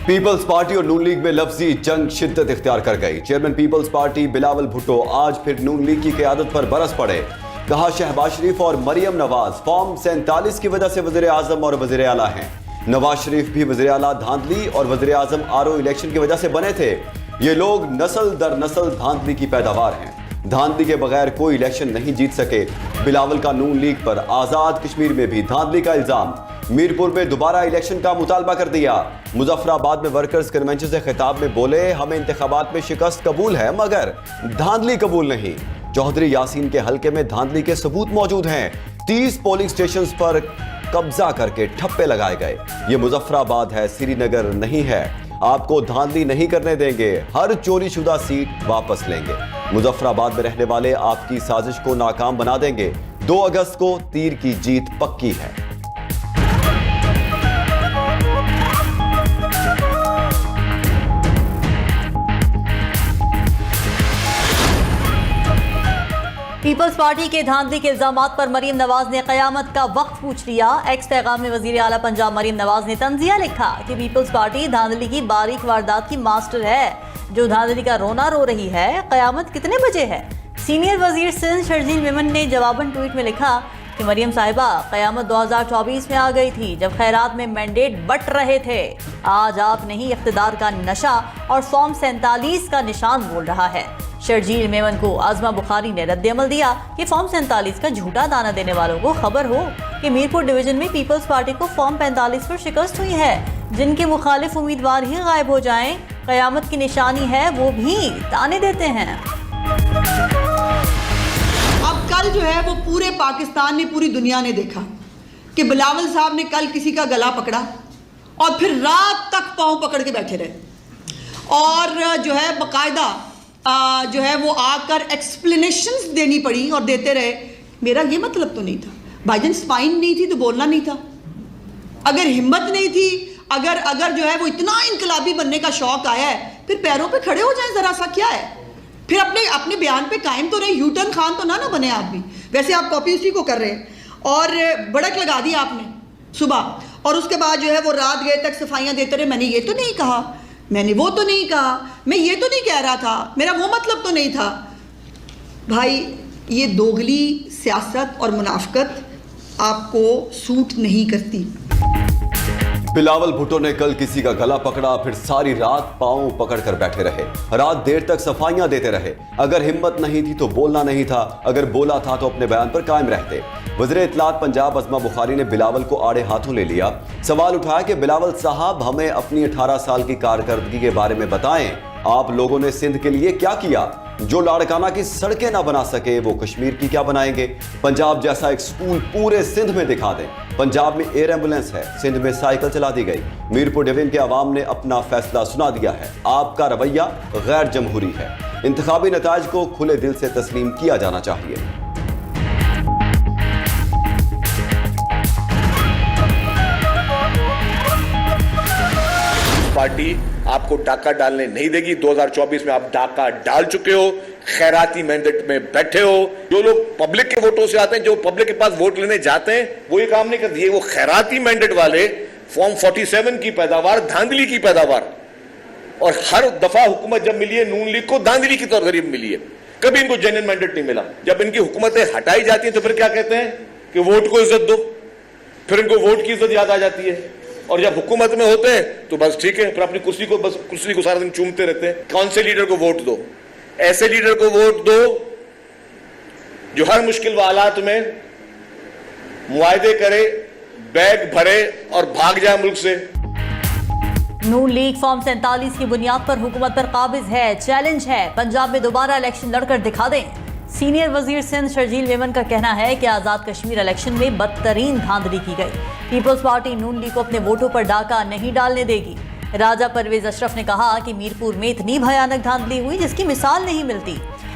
Peoples party और नून league में लफ्जी जंग शिद्दत इख्तियार कर गई। Chairman Peoples Party Bilawal Bhutto आज फिर नून लीग की क़यादत पर बरस पड़े। कहा, शहबाज शरीफ और मरियम नवाज फॉर्म 47 की वजह से वज़ीर आज़म और वज़ीर आला हैं। नवाज शरीफ भी वज़ीर आला धांधली और वज़ीर आज़म आरओ इलेक्शन की वजह से बने थे। ये लोग नस्ल दर नस्ल धांधली की पैदावार हैं। धांधली के बगैर कोई इलेक्शन नहीं जीत सके। बिलावल का नून लीग पर आज़ाद कश्मीर में भी धांधली का इल्ज़ाम। मीरपुर में दोबारा इलेक्शन का मुतालबा कर दिया। मुजफ्फराबाद में वर्कर्स कन्वेंशन से खिताब में बोले, हमें इंतखाबात में शिकस्त कबूल है मगर धांधली कबूल नहीं। चौधरी यासीन के हलके में धांधली के सबूत मौजूद हैं। 30 पोलिंग स्टेशन पर कब्जा करके ठप्पे लगाए गए। ये मुजफ्फराबाद है, श्रीनगर नहीं है। आपको धांधली नहीं करने देंगे, हर चोरी शुदा सीट वापस लेंगे। मुजफ्फराबाद में रहने वाले आपकी साजिश को नाकाम बना देंगे। 2 अगस्त को तीर की जीत पक्की है। पीपल्स पार्टी के धांधली के इल्जामात पर मरियम नवाज ने कयामत का वक्त पूछ लिया। एक्स पैगाम में वजीर आला पंजाब मरियम नवाज ने तंजिया लिखा कि पीपल्स पार्टी धांधली की बारीक वारदात की मास्टर है, जो धांधली का रोना रो रही है। कयामत कितने बजे है? सीनियर वजीर सिंध शर्जील मेमन ने जवाबन ट्वीट में लिखा कि मरियम साहिबा, कयामत 2024 में आ गई थी जब खैरात में मैंडेट बट रहे थे। आज आप नहीं, इख्तिदार का नशा और फॉर्म 47 का निशान बोल रहा है। शर्जील मेमन को आजमा बुखारी ने रद्द-ए-अमल दिया कि फॉर्म 47 का झूठा दाना देने वालों को खबर हो कि मीरपुर डिवीजन में पीपल्स पार्टी को फॉर्म 45 पर शिकस्त हुई है। जिनके मुखालिफ उम्मीदवार ही गायब हो जाएं, कयामत की निशानी है, वो भी ताने देते हैं। अब कल जो है वो पूरे पाकिस्तान ने, पूरी दुनिया ने देखा कि बिलावल साहब ने कल किसी का गला पकड़ा और फिर रात तक पाँव पकड़ के बैठे रहे और जो है बाकायदा जो है वो आकर एक्सप्लेनेशंस देनी पड़ी और देते रहे। मेरा ये मतलब तो नहीं था, भाईजान स्पाइन नहीं थी तो बोलना नहीं था। अगर हिम्मत नहीं थी, अगर जो है वो इतना इनकलाबी बनने का शौक आया है, फिर पैरों पे खड़े हो जाएं, जरा सा क्या है, फिर अपने बयान पे कायम तो रहे। यूटर्न खान तो ना बने आप भी। वैसे आप कॉपी उसी को कर रहे हैं और बड़क लगा दी आपने सुबह, और उसके बाद जो है वो रात गए तक सफाइयाँ देते रहे। मैंने ये तो नहीं कहा, मैंने वो तो नहीं कहा, मैं ये तो नहीं कह रहा था, मेरा वो मतलब तो नहीं था। भाई, ये दोगली सियासत और मुनाफिकत आपको सूट नहीं करती। बिलावल भुट्टो ने कल किसी का गला पकड़ा, फिर सारी रात पांव पकड़कर बैठे रहे। रात देर तक सफाइयां देते रहे। अगर हिम्मत नहीं थी तो बोलना नहीं था, अगर बोला था तो अपने बयान पर कायम रहते। वज़ीर इत्तलात पंजाब आज़मा बुखारी ने बिलावल को आड़े हाथों ले लिया। सवाल उठाया कि बिलावल साहब, हमें अपनी 18 साल की कारकर्दगी के बारे में बताएं। आप लोगों ने सिंध के लिए क्या किया? जो लाड़काना की सड़कें ना बना सके वो कश्मीर की क्या बनाएंगे? पंजाब जैसा एक स्कूल पूरे सिंध में दिखा दें। पंजाब में एयर एम्बुलेंस है, सिंध में साइकिल चला दी गई। मीरपुर डिवीजन के अवाम ने अपना फैसला सुना दिया है। आपका रवैया गैर जमहूरी है। इंतखाबी नताइज को खुले दिल से तस्लीम किया जाना चाहिए। पार्टी आपको डाका डालने नहीं देगी। 2024 में आप डाका डाल चुके हो, खैराती मैंडेट में बैठे हो। जो लोग पब्लिक के वोटों से आते हैं, जो पब्लिक के पास वोट लेने जाते हैं, वो ये काम नहीं करते। ये वो खैराती मैंडेट वाले फॉर्म 47 की पैदावार, धांधली की पैदावार, और हर दफा हुकूमत जब मिली है नून लीग को धांधली की तौर गरीब मिली है। कभी इनको जेन्युइन मैंडेट नहीं मिला। जब इनकी हुकूमतें हटाई जाती हैं तो फिर क्या कहते हैं कि वोट को इज्जत दो। फिर इनको वोट की इज्जत याद आ जाती है। और जब हुकूमत में होते हैं तो बस ठीक है, फिर अपनी कुर्सी को सारा दिन चूमते रहते हैं। कौन से लीडर को वोट दो? ऐसे लीडर को वोट दो जो हर मुश्किल हालात में मुआहदे करे, बैग भरे और भाग जाए मुल्क से। नून लीग फॉर्म 47 की बुनियाद पर हुकूमत पर काबिज है। चैलेंज है, पंजाब में दोबारा इलेक्शन लड़कर दिखा दें। सीनियर वजीर सिंध शर्जील मेमन का कहना है कि आज़ाद कश्मीर इलेक्शन में बदतरीन धांधली की गई। पीपल्स पार्टी नून लीग को अपने वोटों पर डाका नहीं डालने देगी। राजा परवेज अशरफ ने कहा कि मीरपुर में इतनी भयानक धांधली हुई जिसकी मिसाल नहीं मिलती।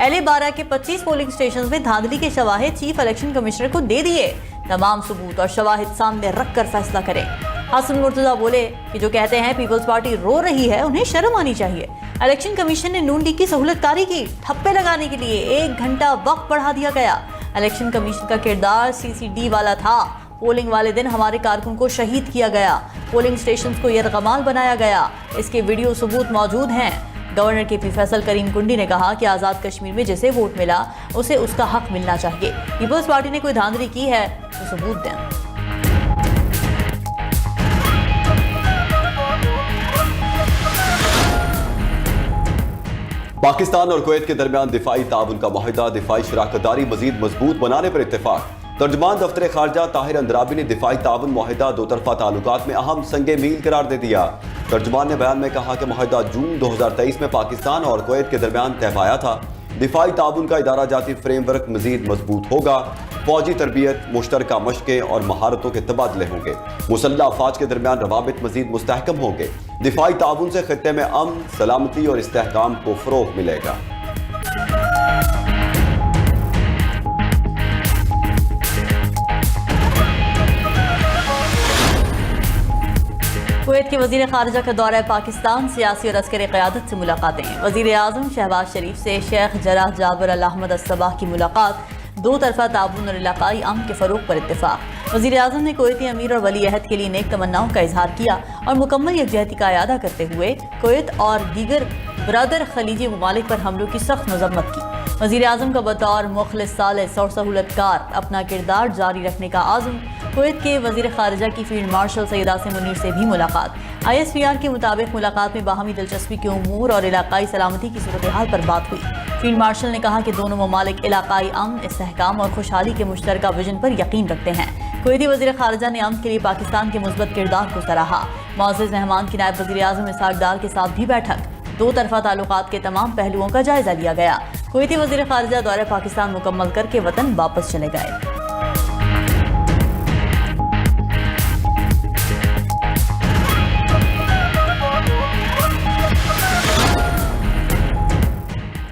LA 12 के 25 पोलिंग स्टेशन में धांधली के शवाहिद चीफ इलेक्शन कमिश्नर को दे दिए। तमाम सबूत और शवाहिद सामने रखकर फैसला करें। हसन मुर्तजा बोले कि जो कहते हैं पीपल्स पार्टी रो रही है, उन्हें शर्म आनी चाहिए। इलेक्शन कमीशन ने नून लीग की सहूलतकारी की। ठप्पे लगाने के लिए 1 घंटा वक्त बढ़ा दिया गया। इलेक्शन कमीशन का किरदार CCD वाला था। पोलिंग वाले दिन हमारे कारकुन को शहीद किया गया, पोलिंग स्टेशन को यरगमाल बनाया गया, इसके वीडियो सबूत मौजूद हैं। गवर्नर KP फैसल करीम कुंडी ने कहा कि आज़ाद कश्मीर में जिसे वोट मिला उसे उसका हक मिलना चाहिए। पीपल्स पार्टी ने कोई धांधली की है तो सबूत दें। पाकिस्तान और कुवैत के दरमियान दिफाई ताउन का मुआहिदा, दिफाई शराकतदारी मजीद मजबूत बनाने पर इत्तेफाक। तर्जमान दफ्तर खारजा ताहिर अंद्राबी ने दिफाई ताउन मुआहिदा दो तरफा ताल्लुकात में अहम संगे मील करार दे दिया। तर्जमान ने बयान में कहा कि मुआहिदा जून 2023 में पाकिस्तान और कुवैत के दरमियान तय पाया था। दिफाई ताउन का इदारा जाती फ्रेमवर्क मजीद मजबूत होगा, फौजी तरबियत, मुश्तरका मशक़ें और महारतों के तबादले होंगे, मुसल्लह अफवाज के दरमियान रवाबित मजीद मुस्तहकम होंगे। दिफाई ताउन से खित्ते में अमन, सलामती और इस्तेहकाम को फ़रोग़ मिलेगा। कुवैत के वज़ीर ख़ारिजा का दौरा पाकिस्तान, सियासी और अस्करी क़यादत से मुलाकातें। वज़ीर आज़म शहबाज शरीफ से शेख जराह जाबिर अल अहमद अस-सबाह की मुलाकात, दो तरफा ताउन और इलाकाई अमन के फ़रोग़ पर इत्तेफाक। वज़ीर आज़म ने कुवैती अमीर और वली अहद के लिए नेक तमन्नाओं का इजहार किया और मुकम्मल यकजहती का इरादा करते हुए कुवैत और दीगर बरादर खलीजी ममालिक पर हमलों की सख्त मजम्मत की। वज़ीर आज़म का बतौर मुखलिस, सालिस और सहूलतकार अपना किरदार जारी रखने का आज़म। कुवैत के वज़ीर ख़ारिजा की फील्ड मार्शल सैयद आसिम मुनीर से भी मुलाकात। ISPR के मुताबिक मुलाकात में बाहमी दिलचस्पी के उमूर और इलाकाई सलामती की सूरत हाल पर बात हुई। फील्ड मार्शल ने कहा कि दोनों ममालिक इलाकाई अमन, इस्तेहकाम और खुशहाली के मुश्तरका विजन पर यकीन रखते हैं। कुवैती वज़ीर ख़ारिजा ने अमन के लिए पाकिस्तान के मुस्बत किरदार को सराहा। मुअज़्ज़ज़ मेहमान की नायब वज़ीर आज़म इसहाक डार के साथ भी बैठक, दो तरफा ताल्लुकात के तमाम पहलुओं का जायजा लिया गया। कुवैती वज़ीर ख़ारिजा दौरे पाकिस्तान मुकम्मल करके वतन वापस चले गए।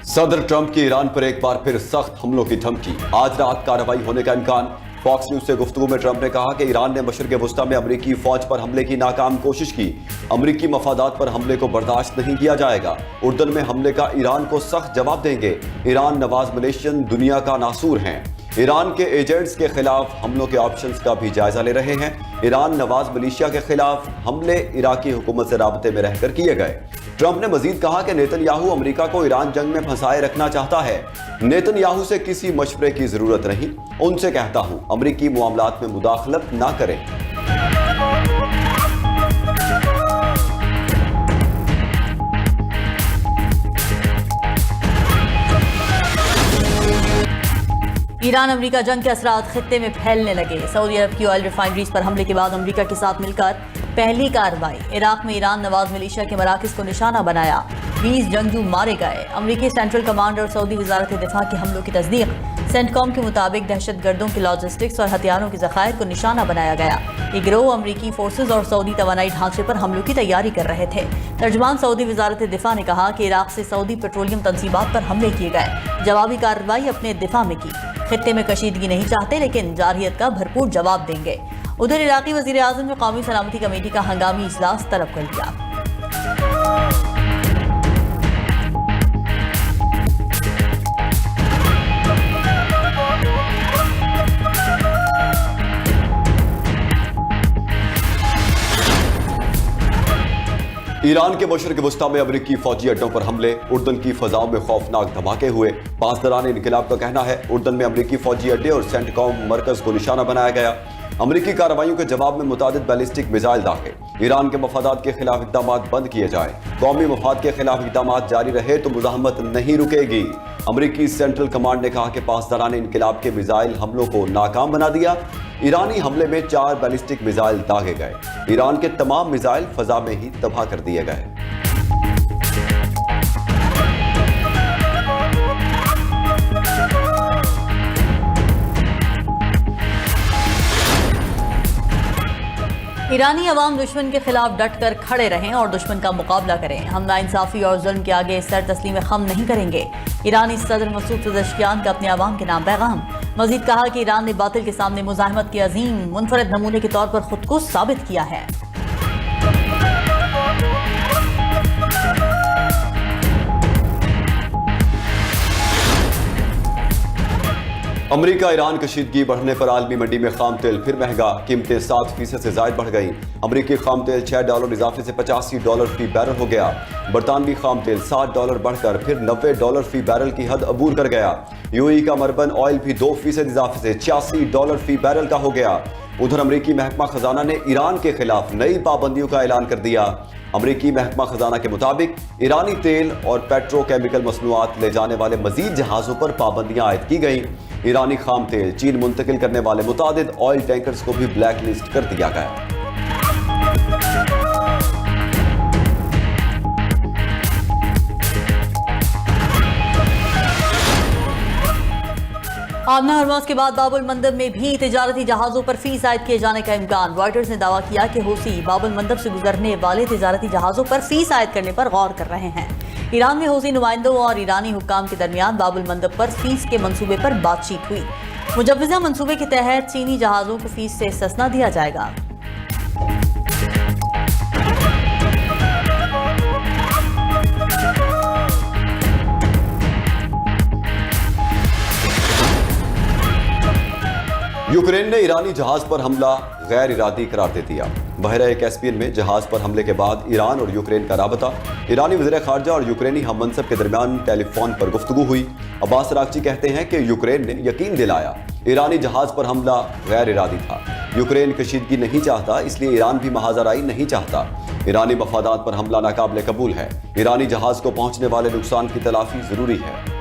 सदर ट्रंप की ईरान पर एक बार फिर सख्त हमलों की धमकी, आज रात कार्रवाई होने का इम्कान। फॉक्स न्यूज से गुफ्तगू में ट्रंप ने कहा कि ईरान ने मशरिक़ वुस्ता में अमरीकी फौज पर हमले की नाकाम कोशिश की, अमरीकी मफादात पर हमले को बर्दाश्त नहीं किया जाएगा। उर्दन में हमले का ईरान को सख्त जवाब देंगे। ईरान नवाज मलेशियन दुनिया का नासूर हैं। ईरान के एजेंट्स के खिलाफ हमलों के ऑप्शंस का भी जायजा ले रहे हैं। ईरान नवाज मलेशिया के खिलाफ हमले इराकी हुकूमत से राबते में रहकर किए गए। ट्रंप ने मजीद कहा कि नेतन्याहू अमेरिका को ईरान जंग में फंसाए रखना चाहता है। नेतन्याहू से किसी मशवरे की जरूरत नहीं, उनसे कहता हूं अमेरिकी मामलात में मुदाखलत ना करें। ईरान अमेरिका जंग के असरात खित्ते में फैलने लगे। सऊदी अरब की ऑयल रिफाइनरीज पर हमले के बाद अमेरिका के साथ मिलकर पहली कार्रवाई। इराक में ईरान नवाज मिलिशिया के मराकज़ को निशाना बनाया, 20 जंगजू मारे गए। अमेरिकी सेंट्रल कमांड और सऊदी वजारत दिफा के हमलों की तस्दीक। सेंटकॉम के मुताबिक दहशतगर्दों के लॉजिस्टिक्स और हथियारों के ज़खायर को निशाना बनाया गया। ये गिरोह अमेरिकी फोर्सेज और सऊदी तवानाई ढांचे पर हमलों की तैयारी कर रहे थे। तर्जमान सऊदी वजारत दिफा ने कहा कि इराक से सऊदी पेट्रोलियम तंसीबात पर हमले किए गए। जवाबी कार्रवाई अपने दिफा में की। खित्ते में कशीदगी नहीं चाहते लेकिन जारहियत का भरपूर जवाब देंगे। उधर इराकी वज़ीर आज़म ने कौमी सलामती कमेटी का हंगामी इजलास तलब कर लिया। ईरान के मशरिक़ वुस्ता में अमरीकी फौजी अड्डों पर हमले, उर्दन की फजाओं में खौफनाक धमाके हुए। पासदारान इनकलाब का कहना है उर्दन में अमरीकी फौजी अड्डे और सेंटकॉम मरकज को निशाना बनाया गया। अमरीकी कार्रवाइयों के जवाब में मुतादिद बैलिस्टिक मिसाइल दाखिल। ईरान के मफादात के खिलाफ इक़दाम बंद किए जाए, कौमी मफाद के खिलाफ इक़दाम जारी रहे तो मुज़ाहमत नहीं रुकेगी। अमरीकी सेंट्रल कमांड ने कहा कि पासदारान इनकलाब के मिसाइल हमलों को नाकाम बना दिया। ईरानी हमले में 4 बैलिस्टिक मिसाइल दागे गए। ईरान के तमाम मिसाइल फजा में ही तबाह कर दिए गए। ईरानी अवाम दुश्मन के खिलाफ डट कर खड़े रहें और दुश्मन का मुकाबला करें। हम नाइंसाफी और जुल्म के आगे सर तस्लीम खम नहीं करेंगे। ईरानी सदर मसूद पेज़ेश्कियान का अपने अवाम के नाम पैगाम। मजीद कहा कि ईरान ने बातिल के सामने मुज़ाहमत के अजीम मुनफरद नमूने के तौर पर खुद को साबित किया है। अमेरिका ईरान कशीदगी बढ़ने पर आलमी मंडी में खाम तेल फिर महंगा, कीमतें 7% से ज्यादा बढ़ गई। अमेरिकी खाम तेल $6 इजाफे से $85 फी बैरल हो गया। बरतानवी खाम तेल $60 बढ़कर फिर $90 फी बैरल की हद अबूर कर गया। यूएई का मरबन ऑयल भी 2% इजाफे से $86 फी बैरल का हो गया। उधर अमेरिकी महकमा खजाना ने ईरान के खिलाफ नई पाबंदियों का ऐलान कर दिया। अमेरिकी महकमा खजाना के मुताबिक ईरानी तेल और पेट्रोकेमिकल मसनूआत ले जाने वाले मजीद जहाजों पर पाबंदियां आयद की गई। ईरानी खाम तेल चीन मुंतकिल करने वाले मुतादिद ऑयल टैंकर्स को भी ब्लैक लिस्ट कर दिया गया। आमना हरमौज के बाद बाबुल मंदब में भी तिजारती जहाजों पर फीस आयद किए जाने का इम्कान। रॉयटर्स ने दावा किया कि हूसी बाबुल मंदब से गुजरने वाले तिजारती जहाजों पर फीस आयद करने पर गौर कर रहे हैं। ईरान में हूसी नुमाइंदों और ईरानी हुक्काम के दरमियान बाबुल मंदब पर फीस के मंसूबे पर बातचीत हुई। मुजव्वज़ा मंसूबे के तहत चीनी जहाजों को फीस से इस्तिस्ना दिया जाएगा। यूक्रेन ने ईरानी जहाज पर हमला गैर इरादी करार दे दिया। बहरा कैस्पियन में जहाज पर हमले के बाद ईरान और यूक्रेन का राबता, ईरानी वज़ीर ख़ारजा और यूक्रेनी हम मनसब के दरमियान टेलीफोन पर गुफ्तगू हुई। अब्बास अरागची कहते हैं कि यूक्रेन ने यकीन दिलाया ईरानी जहाज पर हमला गैर इरादी था। यूक्रेन कशीदगी नहीं चाहता, इसलिए ईरान भी महाजराई नहीं चाहता। ईरानी मफादात पर हमला नाकाबिले कबूल है। ईरानी जहाज को पहुंचने वाले नुकसान की तलाफी जरूरी है।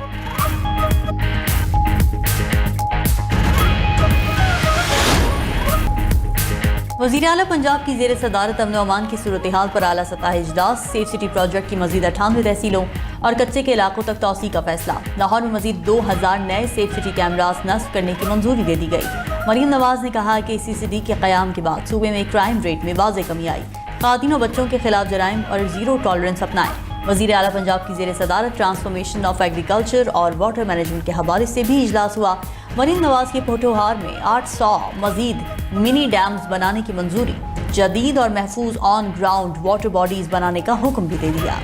वज़ीर आला पंजाब की ज़ेर सदारत अमन अमान की सूरत हाल पर आला सतह इजलास। सेफ सिटी प्रोजेक्ट की मजीद 98 तहसीलों और कच्चे के इलाकों तक तोसी का फैसला। लाहौर में मजीद 2000 नए सेफ सिटी कैमरास नस्ब करने की मंजूरी दे दी गई। मरीम नवाज ने कहा कि CCD के क़याम के बाद सूबे में क्राइम रेट में वाज़े कमी आई। ख़वातीन और बच्चों के खिलाफ जराइम और जीरो टॉलरेंस अपनाएं। वज़ीर आला पंजाब की ज़ेर सदारत ट्रांसफॉर्मेशन ऑफ एग्रीकल्चर और वाटर मैनेजमेंट के हवाले से भी इजलास हुआ। मरीम नवाज के पोठोहार में 800 मजीद मिनी डैम्स बनाने की मंजूरी, जदीद और महफूज ऑन ग्राउंड वाटर बॉडीज बनाने का हुक्म भी दे दिया।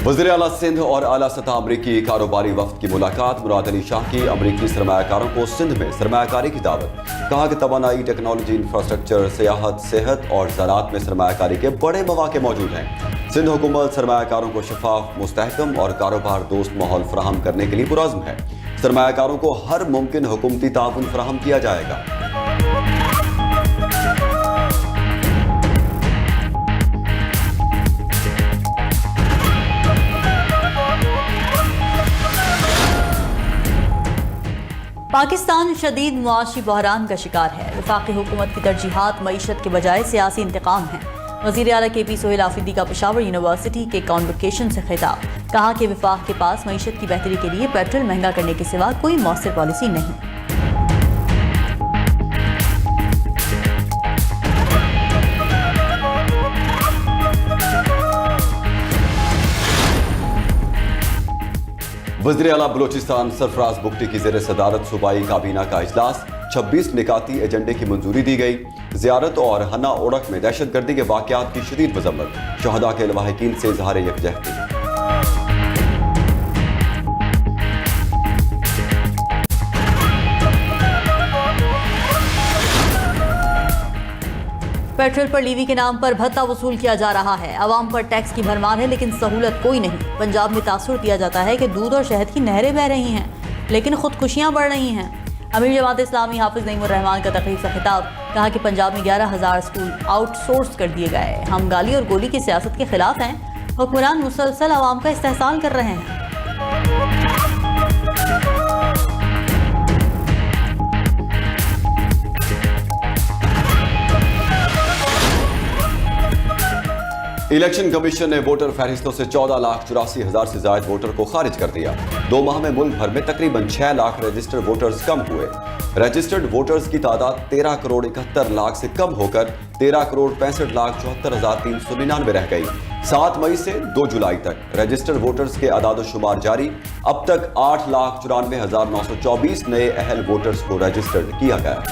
वज़ीर आला सिंध और आला सतह अमरीकी कारोबारी वफ्द की मुलाकात। मुराद अली शाह की अमरीकी सरमायाकारों को सिंध में सरमायाकारी की दावत। कहा कि तवानाई, टेक्नोलॉजी, इंफ्रास्ट्रक्चर, सियाहत, सेहत और ज़राअत में सरमायाकारी के बड़े मौके मौजूद हैं। सिंध हुकूमत सरमायाकारों को शफाफ, मुस्तहकम और कारोबार दोस्त माहौल फराहम करने के लिए पुरअज़्म है। सरमायाकारों को हर मुमकिन हुकूमती ताउन फराहम किया जाएगा। पाकिस्तान शदीद मुआशी बहरान का शिकार है। वफाकी हुकूमत की तरजीहात मईशत के बजाय सियासी इंतकाम है। वज़ीर आला KP सोहेल आफरीदी का पेशावर यूनिवर्सिटी के कॉन्वोकेशन से खिताब। कहा कि वफाक के पास मईशत की बेहतरी के लिए पेट्रोल महंगा करने के सिवा कोई मौसर पॉलिसी नहीं। वज़ीर आला बलोचिस्तान सरफराज बुगटी की ज़ेर सदारत सूबाई काबीना का इजलास। 26 निकाती एजेंडे की मंजूरी दी गई। ज़ियारत और हन्ना ओड़क में दहशतगर्दी के वाक़यात की शदीद मज़म्मत। शहदा के लवाहिकीन से इज़हार यकजहती। पेट्रोल पर लीवी के नाम पर भत्ता वसूल किया जा रहा है। अवाम पर टैक्स की भरमार है, लेकिन सहूलत कोई नहीं। पंजाब में तासुर दिया जाता है कि दूध और शहद की नहरें बह रही हैं, लेकिन खुदकुशियां बढ़ रही हैं। अमीर जमात इस्लामी हाफिज नईमुर रहमान का तकरीर से खिताब। कहा कि पंजाब में 11,000 स्कूल आउटसोर्स कर दिए गए। हम गाली और गोली की सियासत के खिलाफ हैं। हुक्मरान मुसलसल अवाम का इस्तेहसाल कर रहे हैं। इलेक्शन कमीशन ने वोटर फहरिस्तों से 14,84,000 से ज्यादा वोटर को खारिज कर दिया। 2 माह में मुल्क भर में तकरीबन 6 लाख रजिस्टर्ड वोटर्स कम हुए। रजिस्टर्ड वोटर्स की तादाद 13 करोड़ 71 लाख से कम होकर 13 करोड़ 65 लाख 74,399 रह गई। 7 मई से 2 जुलाई तक रजिस्टर्ड वोटर्स के आदाद-ओ-शुमार जारी। अब तक 8,94,924 नए अहल वोटर्स को रजिस्टर्ड किया गया।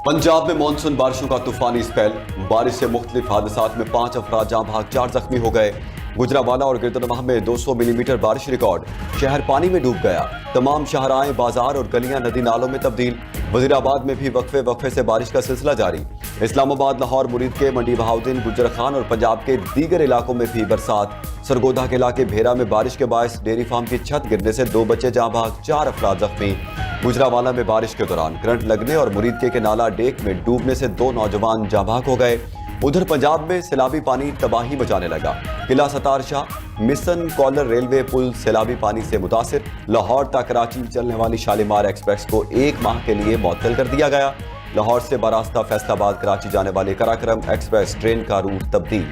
पंजाब में मानसून बारिशों का तूफानी स्पेल। बारिश से मुख्तलिफ हादसात में 5 अफराद जाँ भाग 4 जख्मी हो गए। गुजरावाला और गिरदनवाह में 200 मिलीमीटर बारिश रिकॉर्ड। शहर पानी में डूब गया। तमाम शाहराएं, बाजार और गलियां नदी नालों में तब्दील। वजीराबाद में भी वक्फे से बारिश का सिलसिला जारी। इस्लामाबाद, लाहौर, मुरीद के मंडी बहाउद्दीन, गुजर खान और पंजाब के दीगर इलाकों में भी बरसात। सरगोधा के इलाके भेरा में बारिश के बायस डेयरी फार्म की छत गिरने से 2 बच्चे जाँ भाग 4 अफराद जख्मी। गुजरावाला में बारिश के दौरान करंट लगने और मुरीद के नाला डेक में डूबने से 2 नौजवान जाँ भाग हो गए। उधर पंजाब में सैलाबी पानी तबाही मचाने लगा। किला सतार शाह मिशन कॉलर रेलवे पुल सैलाबी पानी से मुतासिर। लाहौर तक कराची चलने वाली शालीमार एक्सप्रेस को 1 माह के लिए मुअत्तल कर दिया गया। लाहौर से बरास्ता फैसलाबाद कराची जाने वाली कराक्रम एक्सप्रेस ट्रेन का रूट तब्दील।